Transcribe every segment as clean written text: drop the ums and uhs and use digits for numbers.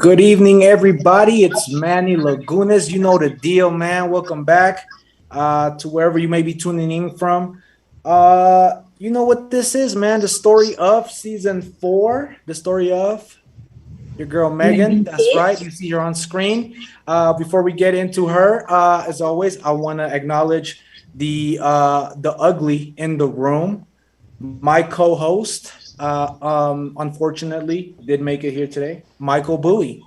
Good evening, everybody. It's Manny Lagunas. You know the deal, man. Welcome back to wherever you may be tuning in from. You know what this is, man. The story of season 4. The story of your girl Megan. That's right. You see her on screen. Before we get into her, as always, I want to acknowledge the ugly in the room. My co-host, unfortunately, did make it here today. Michael Bowie.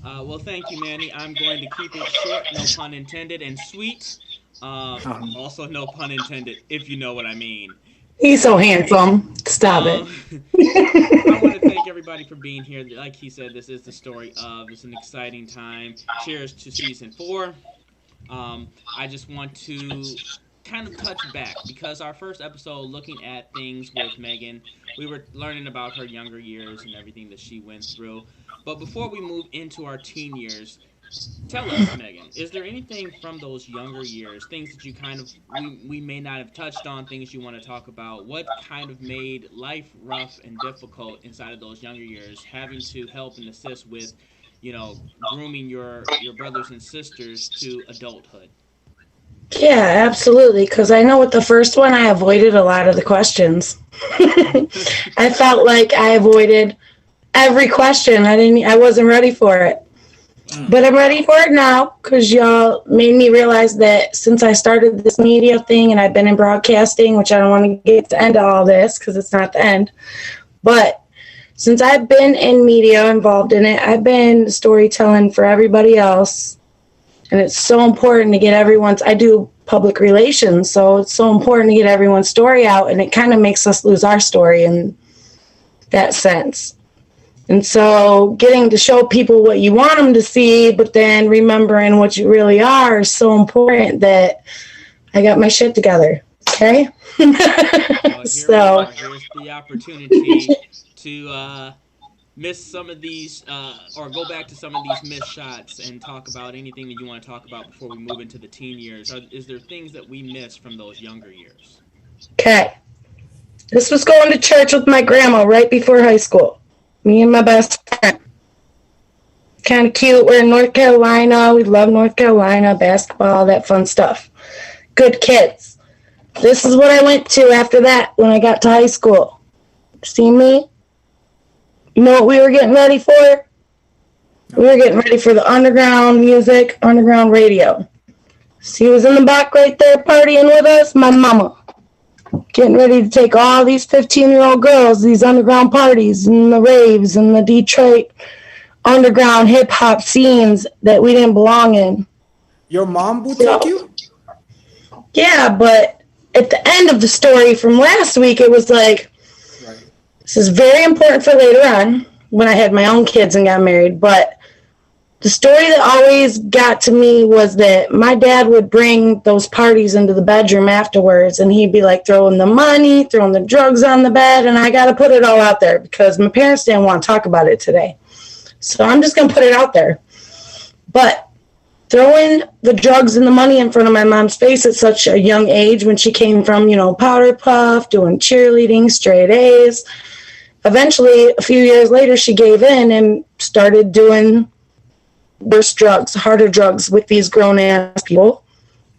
Well, thank you, Manny. I'm going to keep it short, no pun intended, and sweet. Also, no pun intended, if you know what I mean. He's so handsome. Stop it. I want to thank everybody for being here. Like he said, this is the story of. It's an exciting time. Cheers to season 4. I just want to kind of touch back because our first episode, looking at things with Megan, we were learning about her younger years and everything that she went through. But before we move into our teen years, tell us, Megan, is there anything from those younger years, things that you kind of, we may not have touched on, things you want to talk about? What kind of made life rough and difficult inside of those younger years, having to help and assist with, grooming your brothers and sisters to adulthood? Yeah, absolutely. Because I know with the first one, I avoided a lot of the questions. I felt like I avoided every question. I wasn't ready for it. But I'm ready for it now because y'all made me realize that since I started this media thing and I've been in broadcasting, which I don't want to get to the end of all this because it's not the end. But since I've been in media, involved in it, I've been storytelling for everybody else. And it's so important to get I do public relations, so it's so important to get everyone's story out, and it kind of makes us lose our story in that sense. And so getting to show people what you want them to see, but then remembering what you really are is so important that I got my shit together. Okay? Here's the opportunity to miss some of these, or go back to some of these missed shots and talk about anything that you want to talk about before we move into the teen years. Is there things that we missed from those younger years? Okay. This was going to church with my grandma right before high school. Me and my best friend. Kind of cute. We're in North Carolina. We love North Carolina, basketball, that fun stuff. Good kids. This is what I went to after that when I got to high school. See me? You know what we were getting ready for? We were getting ready for the underground music, underground radio. She was in the back right there partying with us, my mama. Getting ready to take all these 15-year-old girls, these underground parties and the raves and the Detroit underground hip-hop scenes that we didn't belong in. Your mom would take you? Yeah, but at the end of the story from last week, it was like, this is very important for later on when I had my own kids and got married. But the story that always got to me was that my dad would bring those parties into the bedroom afterwards, and he'd be like throwing the money, throwing the drugs on the bed, and I got to put it all out there because my parents didn't want to talk about it today. So I'm just going to put it out there. But throwing the drugs and the money in front of my mom's face at such a young age when she came from, powder puff, doing cheerleading, straight A's. Eventually, a few years later, she gave in and started doing worse drugs, harder drugs with these grown-ass people.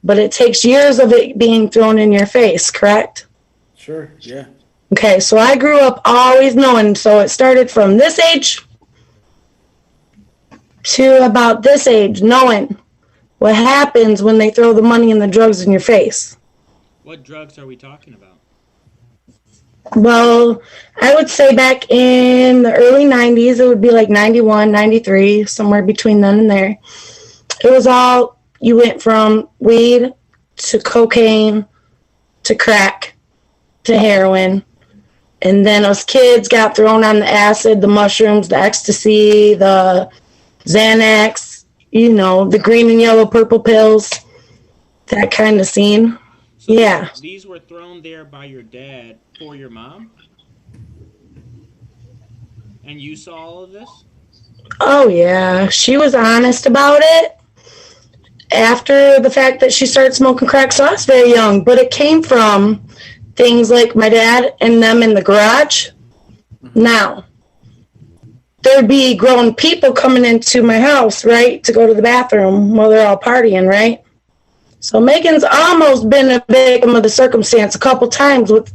But it takes years of it being thrown in your face, correct? Sure, yeah. Okay, so I grew up always knowing. So it started from this age to about this age, knowing what happens when they throw the money and the drugs in your face. What drugs are we talking about? Well, I would say back in the early 90s, it would be like 91, 93, somewhere between then and there. It was all, you went from weed to cocaine to crack to heroin. And then us kids got thrown on the acid, the mushrooms, the ecstasy, the Xanax, the green and yellow, purple pills, that kind of scene. So yeah. These were thrown there by your dad for your mom? And you saw all of this? Oh, yeah. She was honest about it after the fact that she started smoking crack. So I was very young, but it came from things like my dad and them in the garage. Now, there'd be grown people coming into my house, right, to go to the bathroom while they're all partying, right? So Maegan's almost been a victim of the circumstance a couple times with,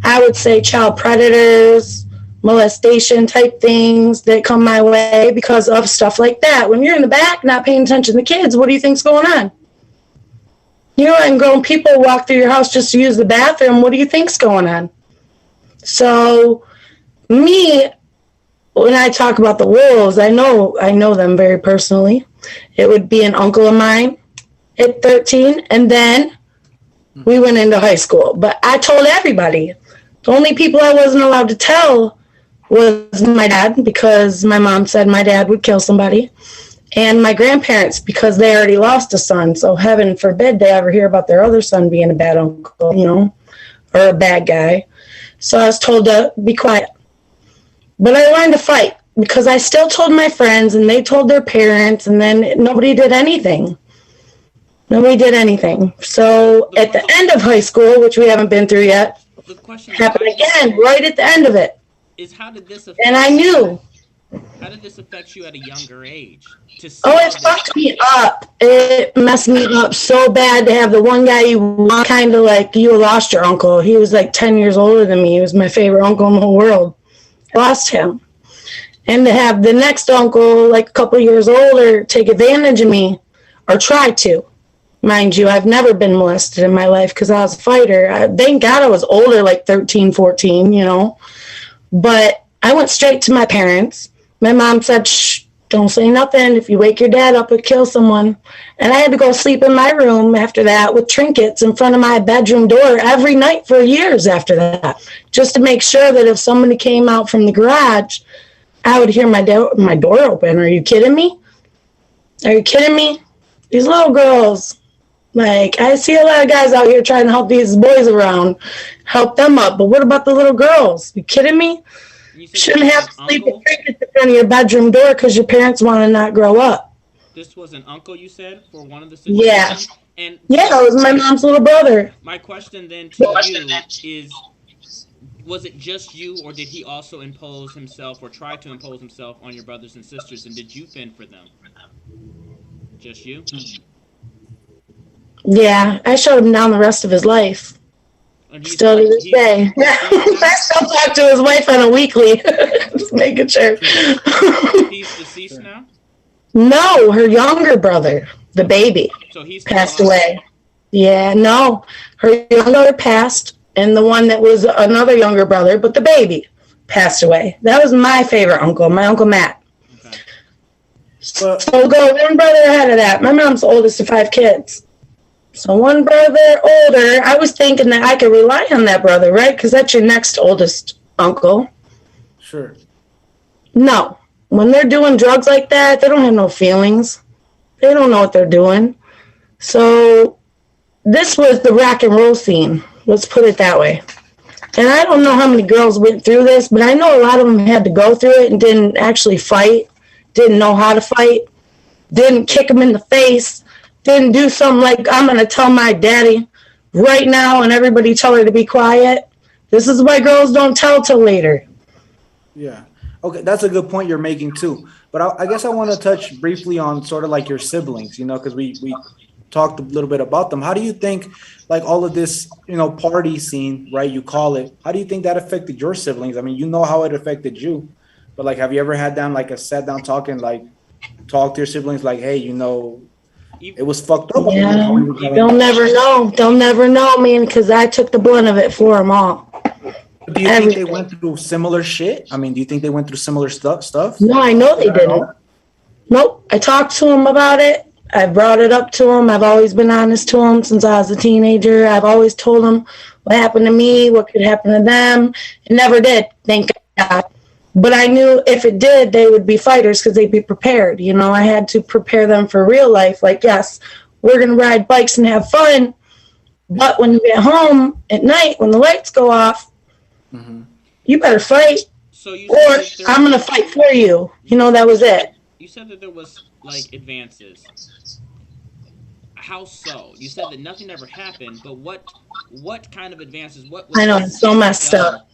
I would say, child predators, molestation type things that come my way because of stuff like that. When you're in the back not paying attention to kids, what do you think's going on? You know, and grown people walk through your house just to use the bathroom. What do you think's going on? So me, when I talk about the wolves, I know them very personally. It would be an uncle of mine at 13, and then we went into high school. But I told everybody. The only people I wasn't allowed to tell was my dad, because my mom said my dad would kill somebody, and my grandparents, because they already lost a son. So heaven forbid they ever hear about their other son being a bad uncle, you know, or a bad guy. So I was told to be quiet. But I learned to fight, because I still told my friends, and they told their parents, and then nobody did anything. Nobody did anything. So at the end of high school, which we haven't been through yet, The question happened again right at the end of it. is how did this affect And I knew. How did this affect you at a younger age? Oh, it fucked me up. It messed me up so bad to have the one guy you want, kind of like you lost your uncle. He was like 10 years older than me. He was my favorite uncle in the whole world. I lost him. And to have the next uncle, like a couple years older, take advantage of me, or try to. Mind you, I've never been molested in my life because I was a fighter. Thank God I was older, like 13, 14, you know. But I went straight to my parents. My mom said, shh, don't say nothing. If you wake your dad up, it'll kill someone. And I had to go sleep in my room after that with trinkets in front of my bedroom door every night for years after that, just to make sure that if somebody came out from the garage, I would hear my door open. Are you kidding me? Are you kidding me? These little girls, like, I see a lot of guys out here trying to help these boys around, help them up. But what about the little girls? You kidding me? You shouldn't have to sleep with trinkets in front of your bedroom door because your parents want to not grow up. This was an uncle, you said, for one of the situations? Yeah. And yeah, it was my mom's little brother. My question then to you is, was it just you, or did he also impose himself or try to impose himself on your brothers and sisters, and did you fend for them? Just you? Yeah, I shut him down the rest of his life. Still to this day. I still talk to his wife on a weekly. Just making sure. He's deceased now? No, her younger brother, the baby, so he's passed away. Yeah, no. Her younger brother passed, and the one that was another younger brother, but the baby passed away. That was my favorite uncle, my Uncle Matt. Okay. So go one brother ahead of that. My mom's the oldest of 5 kids. So one brother older, I was thinking that I could rely on that brother, right? Because that's your next oldest uncle. Sure. No. When they're doing drugs like that, they don't have no feelings. They don't know what they're doing. So this was the rock and roll scene. Let's put it that way. And I don't know how many girls went through this, but I know a lot of them had to go through it and didn't actually fight, didn't know how to fight, didn't kick them in the face, didn't do something like, I'm going to tell my daddy right now and everybody tell her to be quiet. This is why girls don't tell till later. Yeah. Okay, that's a good point you're making too. But I guess I want to touch briefly on sort of like your siblings, you know, because we talked a little bit about them. How do you think, like, all of this, you know, party scene, right, you call it, how do you think that affected your siblings? I mean, you know how it affected you, but like, have you ever had like a sat down talk and like talk to your siblings like, hey, you know, it was fucked up? Yeah, they'll never know. They'll never know, man, because I took the brunt of it for them all. Do you think they went through similar shit? I mean, do you think they went through similar stuff? No, I know they didn't. Nope. I talked to them about it. I brought it up to them. I've always been honest to them since I was a teenager. I've always told them what happened to me, what could happen to them. It never did, thank God. But I knew if it did, they would be fighters because they'd be prepared. You know, I had to prepare them for real life. Like, yes, we're going to ride bikes and have fun. But when you get home at night, when the lights go off, you better fight. So you or I'm going to fight for you. You know, that was it. You said that there was, like, advances. How so? You said that nothing ever happened, but what kind of advances? What was I know, it's so messed up.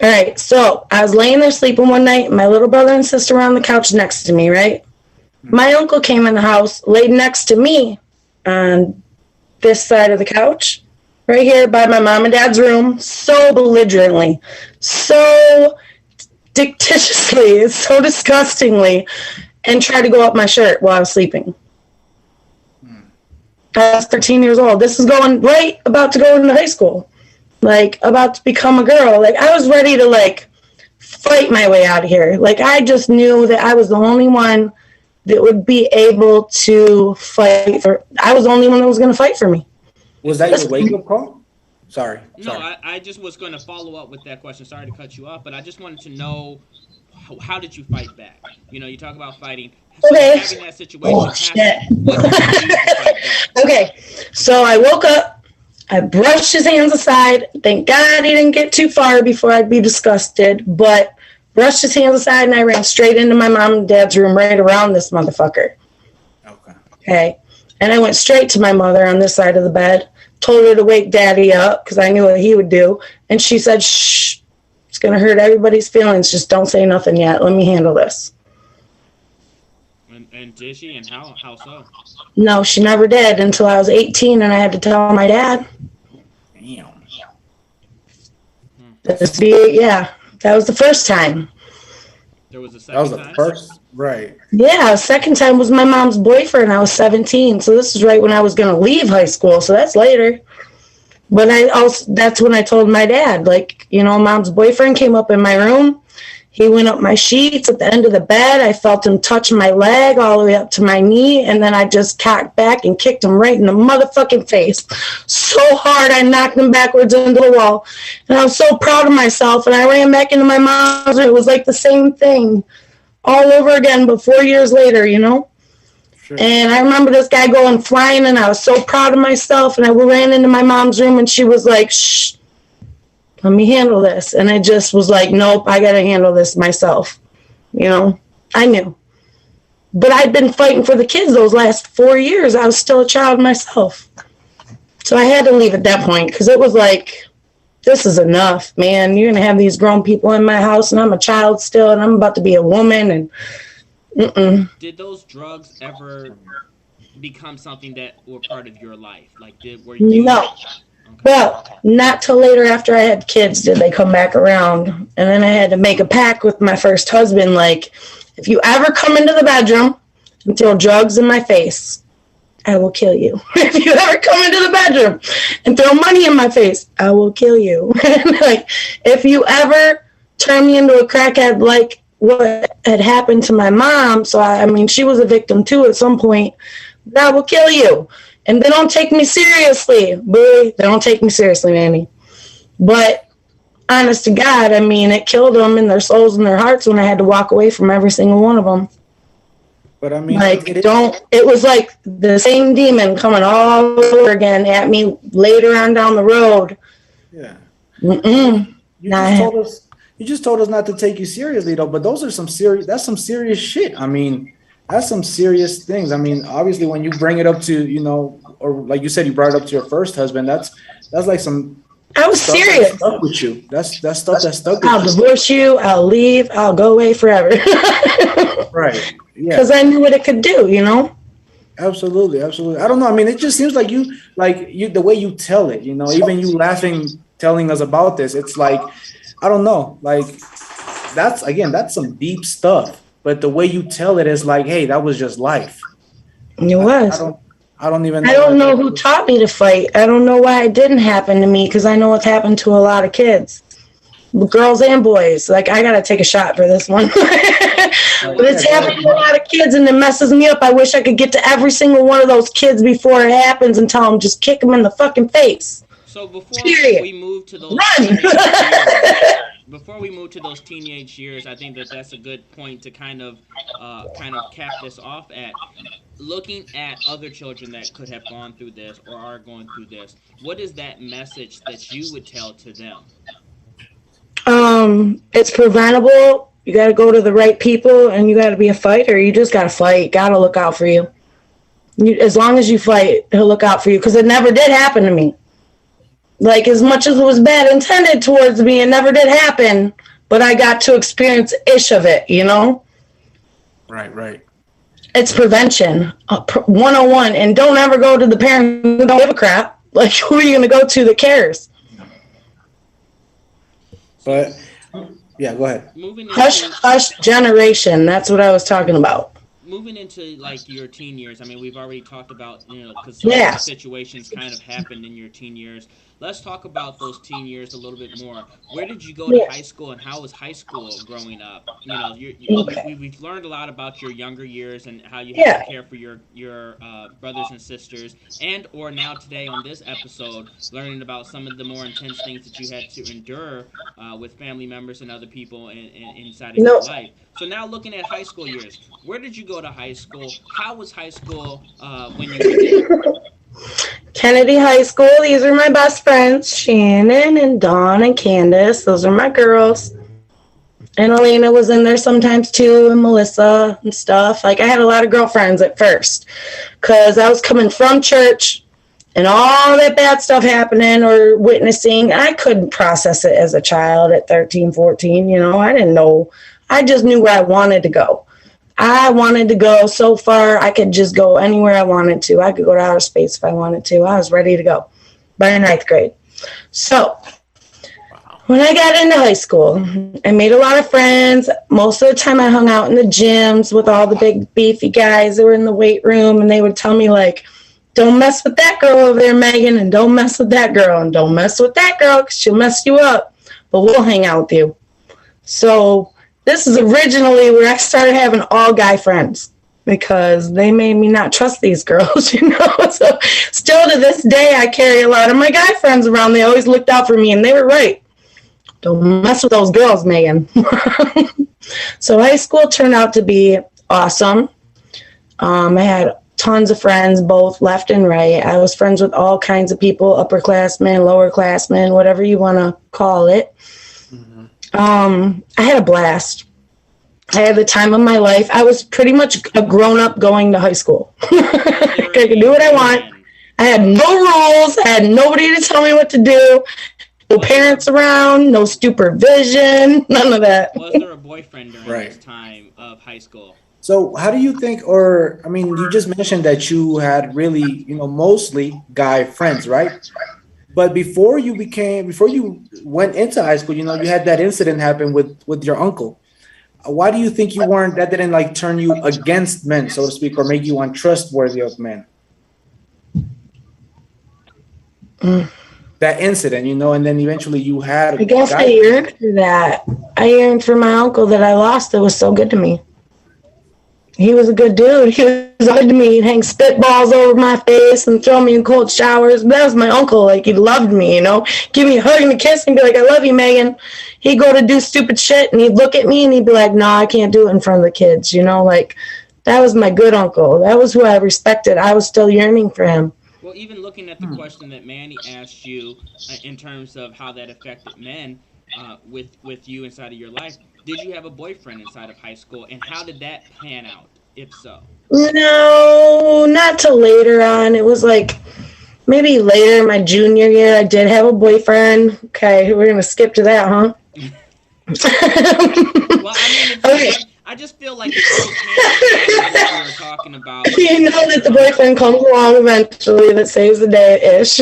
All right, so I was laying there sleeping one night. My little brother and sister were on the couch next to me, right? My uncle came in the house, laid next to me on this side of the couch, right here by my mom and dad's room, so belligerently, so dictatiously, so disgustingly, and tried to go up my shirt while I was sleeping. I was 13 years old. This is going right about to go into high school. Like, about to become a girl. Like, I was ready to, like, fight my way out of here. Like, I just knew that I was the only one that would be able to fight for. I was the only one that was going to fight for me. Was that your wake-up call? Sorry. No, I just was going to follow up with that question. Sorry to cut you off, but I just wanted to know, how did you fight back? You know, you talk about fighting. So okay. Having that situation oh, shit. What did you do to fight back? Okay, so I woke up. I brushed his hands aside. Thank God he didn't get too far before I'd be disgusted, but brushed his hands aside and I ran straight into my mom and dad's room right around this motherfucker. Okay. And I went straight to my mother on this side of the bed, told her to wake daddy up because I knew what he would do. And she said, shh, it's going to hurt everybody's feelings. Just don't say nothing yet. Let me handle this. And did she? And how so? No, she never did until I was 18 and I had to tell my dad. Damn. Yeah, that was the first time. There was a second time? That was the first, right. Yeah, second time was my mom's boyfriend. I was 17, so this is right when I was going to leave high school, so that's later. But that's when I told my dad, like, you know, mom's boyfriend came up in my room. He went up my sheets at the end of the bed. I felt him touch my leg all the way up to my knee, and then I just cocked back and kicked him right in the motherfucking face. So hard, I knocked him backwards into the wall. And I was so proud of myself, and I ran back into my mom's room. It was like the same thing all over again, but 4 years later, you know? Sure. And I remember this guy going flying, and I was so proud of myself, and I ran into my mom's room, and she was like, shh. Let me handle this. And I just was like, nope, I got to handle this myself. You know, I knew. But I'd been fighting for the kids those last 4 years. I was still a child myself. So I had to leave at that point because it was like, this is enough, man. You're going to have these grown people in my house and I'm a child still and I'm about to be a woman. And Did those drugs ever become something that were part of your life? Like, were you... No. Well, not till later after I had kids did they come back around. And then I had to make a pact with my first husband, like, if you ever come into the bedroom and throw drugs in my face, I will kill you. If you ever come into the bedroom and throw money in my face, I will kill you. Like, if you ever turn me into a crackhead like what had happened to my mom, so I mean, she was a victim too at some point, I will kill you. And they don't take me seriously. Boy, they don't take me seriously, Manny. But honest to God, I mean, it killed them in their souls and their hearts when I had to walk away from every single one of them. But I mean, like, it was like the same demon coming all over again at me later on down the road. Yeah. You just told us not to take you seriously though, but that's some serious shit. I mean, that's some serious things. I mean, obviously, when you bring it up to, you know, or like you said, you brought it up to your first husband. That's like some. I was serious. That stuck with you. That's stuff that stuck with you. I'll divorce you. I'll leave. I'll go away forever. Right. Yeah. Because I knew what it could do. You know. Absolutely. I don't know. I mean, it just seems like you the way you tell it. You know, even you laughing, telling us about this. It's like, I don't know. Like, that's some deep stuff. But the way you tell it is like, hey, that was just life. It was. I don't even know. I don't know who taught me to fight. I don't know why it didn't happen to me because I know it's happened to a lot of kids, girls and boys. Like, I got to take a shot for this one. But it's happened to a lot of kids and it messes me up. I wish I could get to every single one of those kids before it happens and tell them just kick them in the fucking face. So before we move to those teenage years, I think that's a good point to kind of cap this off at. Looking at other children that could have gone through this or are going through this, what is that message that you would tell to them? It's preventable. You got to go to the right people and you got to be a fighter. You just got to fight. Got to look out for you. As long as you fight, he'll look out for you because it never did happen to me. Like, as much as it was bad intended towards me, it never did happen, but I got to experience ish of it, you know? Right. It's prevention, 101. And don't ever go to the parents who don't give a crap. Like, who are you going to go to that cares? But, yeah, go ahead. Hush generation. That's what I was talking about. Moving into like your teen years, I mean, we've already talked about, you know, because situations kind of happened in your teen years. Let's talk about those teen years a little bit more. Where did you go to high school, and how was high school growing up? You know, we've learned a lot about your younger years and how you had to care for your brothers and sisters, and or now today on this episode, learning about some of the more intense things that you had to endure with family members and other people inside of your life. So now looking at high school years, where did you go to high school? How was high school when you were there? Kennedy High School. These are my best friends, Shannon and Dawn and Candace. Those are my girls. And Elena was in there sometimes too, and Melissa and stuff. Like, I had a lot of girlfriends at first because I was coming from church and all that bad stuff happening or witnessing. I couldn't process it as a child at 13, 14. You know, I didn't know. I just knew where I wanted to go. I wanted to go so far, I could just go anywhere I wanted to. I could go to outer space if I wanted to. I was ready to go by ninth grade. So when I got into high school, I made a lot of friends. Most of the time I hung out in the gyms with all the big beefy guys that were in the weight room, and they would tell me, like, don't mess with that girl over there, Maegan, and don't mess with that girl, and don't mess with that girl because she'll mess you up, but we'll hang out with you. So this is originally where I started having all guy friends because they made me not trust these girls, you know. So still to this day, I carry a lot of my guy friends around. They always looked out for me, and they were right. Don't mess with those girls, Maegan. So high school turned out to be awesome. I had tons of friends, both left and right. I was friends with all kinds of people, upperclassmen, lowerclassmen, whatever you want to call it. I had a blast. I had the time of my life. I was pretty much a grown-up going to high school. I could do what I want. I had no rules. I had nobody to tell me what to do. No parents around. No supervision. None of that. Was there a boyfriend during this time of high school? So how do you think, or, I mean, you just mentioned that you had really, you know, mostly guy friends, right? But before you went into high school, you know, you had that incident happen with your uncle. Why do you think that didn't like turn you against men, so to speak, or make you untrustworthy of men? That incident, you know, and then eventually you had. I guess I yearned for that. I yearned for my uncle that I lost that was so good to me. He was a good dude. He was good to me. He'd hang spitballs over my face and throw me in cold showers. But that was my uncle. Like, he loved me, you know. Give me a hug and a kiss and be like, I love you, Maegan. He'd go to do stupid shit, and he'd look at me, and he'd be like, no, I can't do it in front of the kids, you know. Like, that was my good uncle. That was who I respected. I was still yearning for him. Well, even looking at the question that Manny asked you in terms of how that affected men with you inside of your life, did you have a boyfriend inside of high school, and how did that pan out, if so? No, not till later on. It was like maybe later in my junior year, I did have a boyfriend. Okay, we're going to skip to that, huh? Well, I mean, okay. I just feel like it's we were talking about. You know that the boyfriend comes along eventually that saves the day-ish.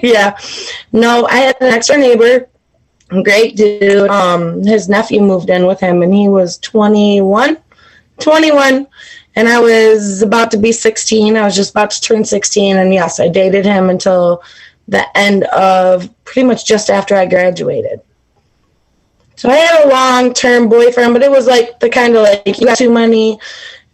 Yeah. No, I had an extra neighbor. Great dude. His nephew moved in with him, and he was 21, and I was about to be 16. I was just about to turn 16, and yes, I dated him until the end of pretty much just after I graduated. So I had a long-term boyfriend, but it was like the kind of like, you got too many,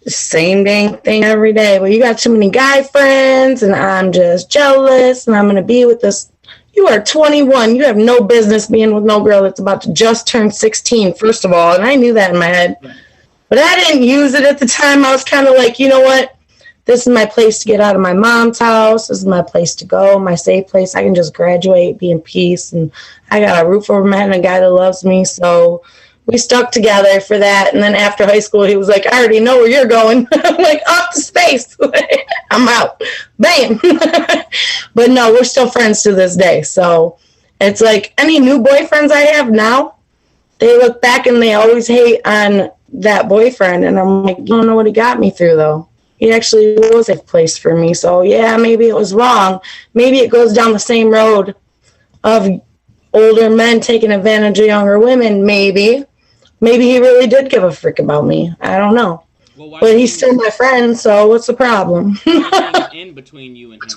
same dang thing every day, but you got too many guy friends, and I'm just jealous, and I'm going to be with this. You are 21. You have no business being with no girl that's about to just turn 16, first of all. And I knew that in my head. But I didn't use it at the time. I was kind of like, you know what? This is my place to get out of my mom's house. This is my place to go, my safe place. I can just graduate, be in peace. And I got a roof over my head and a guy that loves me. So We stuck together for that. And then after high school, he was like, I already know where you're going. I'm like, off to space. I'm out. Bam. But no, we're still friends to this day. So it's like any new boyfriends I have now, they look back and they always hate on that boyfriend. And I'm like, you don't know what he got me through, though. He actually was a place for me. So, yeah, maybe it was wrong. Maybe it goes down the same road of older men taking advantage of younger women, maybe. Maybe he really did give a frick about me. I don't know. Well, but he's still my friend, so what's the problem? In between you and him?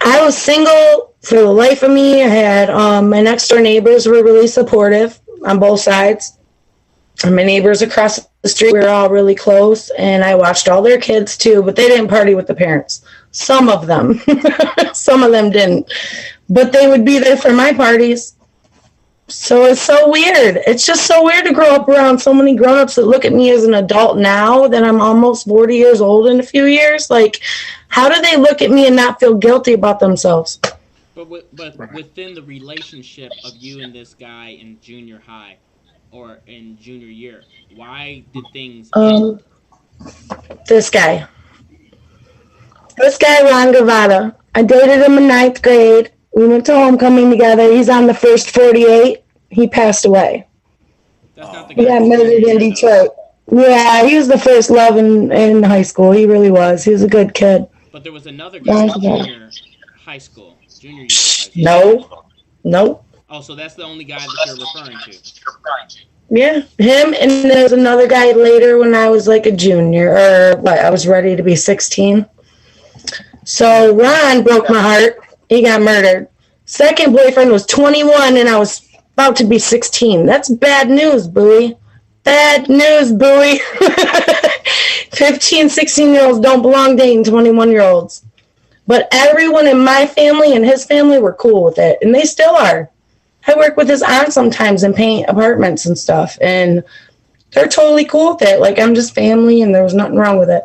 I was single for the life of me. I had my next door neighbors were really supportive on both sides. And my neighbors across the street, we were all really close, and I watched all their kids too, but they didn't party with the parents. Some of them. Some of them didn't. But they would be there for my parties. So it's so weird. It's just so weird to grow up around so many grown-ups that look at me as an adult now that I'm almost 40 years old in a few years. Like, how do they look at me and not feel guilty about themselves? But within the relationship of you and this guy in junior high or in junior year, why did things end? This guy, Ron Gavada. I dated him in 9th grade. We went to homecoming together. He's on the first 48. He passed away. That's not the guy. He got murdered in Detroit. Yeah, he was the first love in high school. He really was. He was a good kid. But there was another guy in junior year of high school. No. Oh, so that's the only guy that you're referring to. Yeah, him, and there's another guy later when I was like a junior, or I was ready to be 16. So Ron broke my heart. He got murdered. Second boyfriend was 21, and I was about to be 16. That's bad news, Bowie. Bad news, Bowie. 15, 16-year-olds don't belong dating 21-year-olds. But everyone in my family and his family were cool with it, and they still are. I work with his aunt sometimes and paint apartments and stuff, and they're totally cool with it. Like, I'm just family, and there was nothing wrong with it.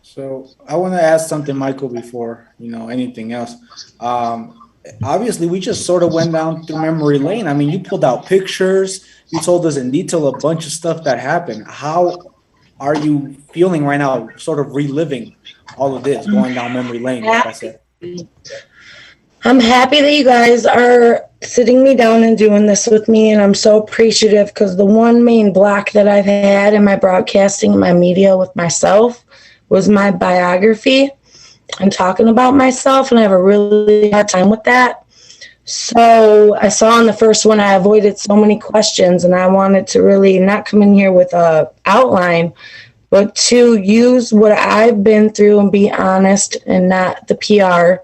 So I want to ask something, Michael, before anything else. Obviously, we just sort of went down through memory lane. I mean, you pulled out pictures. You told us in detail a bunch of stuff that happened. How are you feeling right now, sort of reliving all of this, going down memory lane, like I said? I'm happy that you guys are sitting me down and doing this with me, and I'm so appreciative because the one main block that I've had in my broadcasting and my media with myself was my biography and talking about myself, and I have a really hard time with that. So I saw in the first one I avoided so many questions, and I wanted to really not come in here with a outline, but to use what I've been through and be honest and not the PR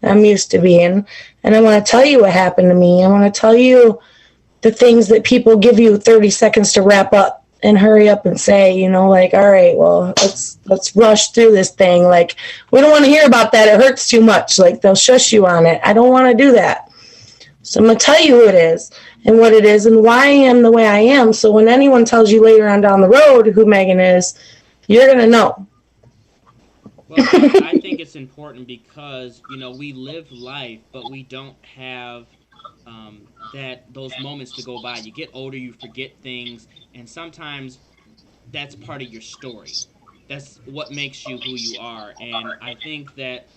I'm used to being. And I want to tell you what happened to me. I want to tell you the things that people give you 30 seconds to wrap up and hurry up and say, like, all right, well, let's rush through this thing. Like, we don't want to hear about that. It hurts too much. Like, they'll shush you on it. I don't want to do that. So I'm going to tell you who it is and what it is and why I am the way I am. So when anyone tells you later on down the road who Maegan is, you're going to know. Well, I think it's important because, we live life, but we don't have those moments to go by. You get older, you forget things, and sometimes that's part of your story. That's what makes you who you are. And I think that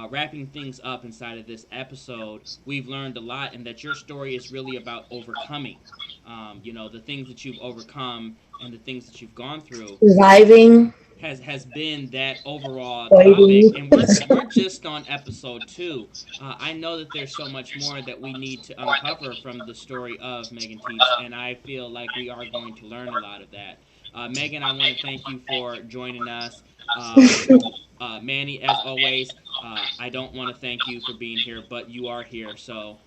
wrapping things up inside of this episode, we've learned a lot, and that your story is really about overcoming. The things that you've overcome and the things that you've gone through. Surviving. Has been that overall topic, and we're just on episode 2. I know that there's so much more that we need to uncover from the story of Maegan Tietz, and I feel like we are going to learn a lot of that. Maegan, I want to thank you for joining us. Manny, as always, I don't want to thank you for being here, but you are here, so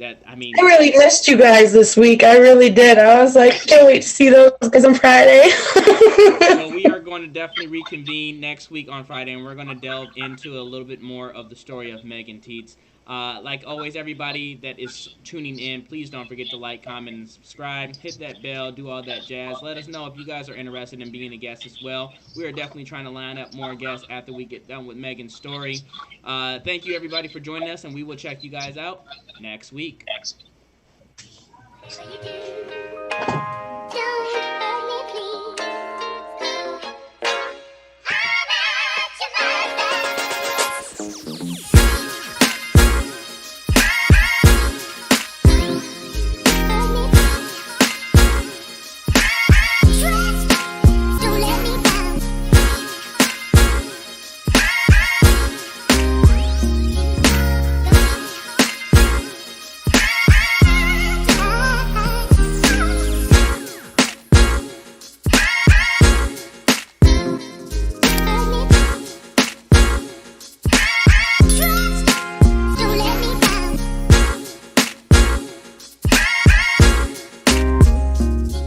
I really missed you guys this week. I really did. I was like, can't wait to see those guys on Friday. So we are going to definitely reconvene next week on Friday, and we're going to delve into a little bit more of the story of Maegan Tietz. Like always, everybody that is tuning in, please don't forget to like, comment, and subscribe. Hit that bell, do all that jazz. Let us know if you guys are interested in being a guest as well. We are definitely trying to line up more guests after we get done with Maegan's story. Thank you, everybody, for joining us, and we will check you guys out next week.